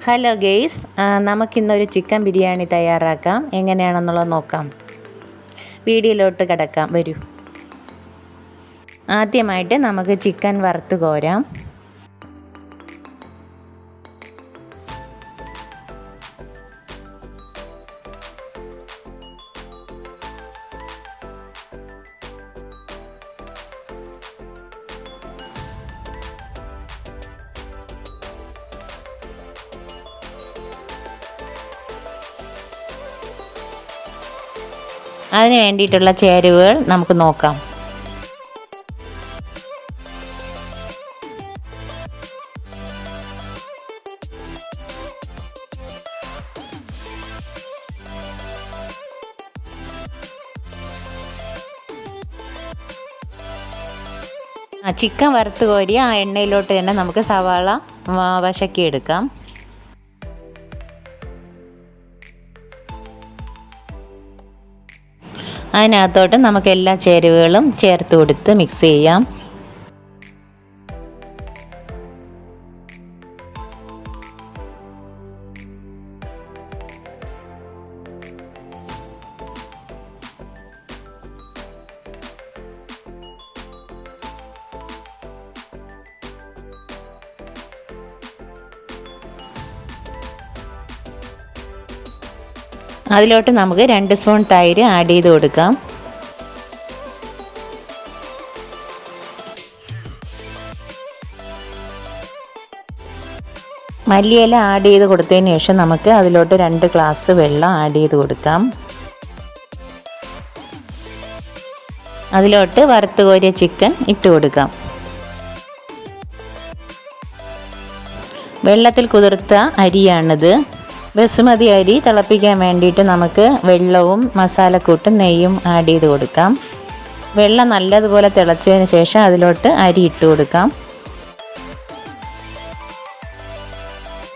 Hello guys, നമുക്കിന്നൊരു chicken biryani തയ്യാറാക്കാം. എങ്ങനെയാണെന്നുള്ളത് നോക്കാം. വീഡിയോയിലോട്ട് കിടക്കാം, വരൂ. ആദ്യമായിട്ട് നമുക്ക് ചിക്കൻ വറുത്ത് കോരാം. അതിന് വേണ്ടിയിട്ടുള്ള ചേരുവകൾ നമുക്ക് നോക്കാം. ചിക്കൻ വറുത്ത് കോരി ആ എണ്ണയിലോട്ട് തന്നെ നമുക്ക് സവാള വശക്കിയെടുക്കാം. അതിനകത്തോട്ട് നമുക്ക് എല്ലാ ചേരുവകളും ചേർത്ത് കൊടുത്ത് മിക്സ് ചെയ്യാം. അതിലോട്ട് നമുക്ക് 2 സ്പൂൺ തൈര് ആഡ് ചെയ്ത് കൊടുക്കാം. മല്ലിയില ആഡ് ചെയ്ത് കൊടുത്തതിന് ശേഷം നമുക്ക് അതിലോട്ട് 2 ഗ്ലാസ് വെള്ളം ആഡ് ചെയ്ത് കൊടുക്കാം. അതിലോട്ട് വറുത്ത് കോരിയ ചിക്കൻ ഇട്ട് കൊടുക്കാം. വെള്ളത്തിൽ കുതിർത്ത അരിയാണിത്. ബസുമതി അരി തിളപ്പിക്കാൻ വേണ്ടിയിട്ട് നമുക്ക് വെള്ളവും മസാലക്കൂട്ടും നെയ്യും ആഡ് ചെയ്ത് കൊടുക്കാം. വെള്ളം നല്ലതുപോലെ തിളച്ചതിന് ശേഷം അതിലോട്ട് അരി ഇട്ട് കൊടുക്കാം.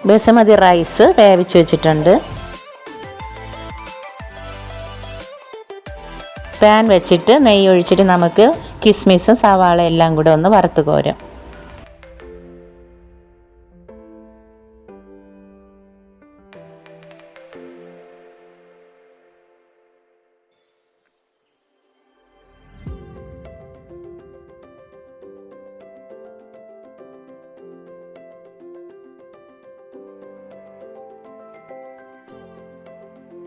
ബസുമതി റൈസ് വേവിച്ച് വെച്ചിട്ടുണ്ട്. പാൻ വെച്ചിട്ട് നെയ്യ് ഒഴിച്ചിട്ട് നമുക്ക് കിസ്മിസും സവാള എല്ലാം കൂടെ ഒന്ന് വറുത്ത് കോരാം.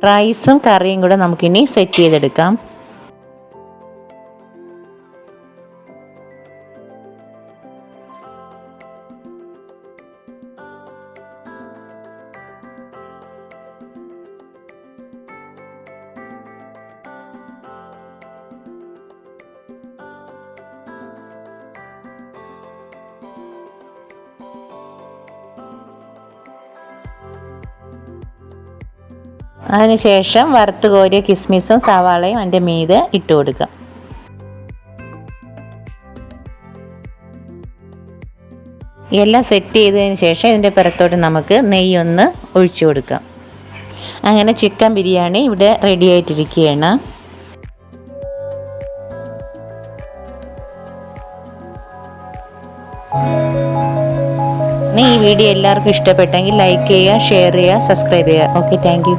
റൈസും കറിയും കൂടെ നമുക്കിനി സെറ്റ് ചെയ്തെടുക്കാം. അതിനുശേഷം വറുത്ത് കോരിയ കിസ്മിസും സവാളയും അതിൻ്റെ മീതെ ഇട്ട് കൊടുക്കാം. എല്ലാം സെറ്റ് ചെയ്തതിന് ശേഷം ഇതിൻ്റെ പുറത്തോട്ട് നമുക്ക് നെയ്യൊന്ന് ഒഴിച്ചു കൊടുക്കാം. അങ്ങനെ ചിക്കൻ ബിരിയാണി ഇവിടെ റെഡി ആയിട്ടിരിക്കുകയാണ്. ഈ വീഡിയോ എല്ലാവർക്കും ഇഷ്ടപ്പെട്ടെങ്കിൽ ലൈക്ക് ചെയ്യുക, ഷെയർ ചെയ്യുക, സബ്സ്ക്രൈബ് ചെയ്യുക. Okay, thank you.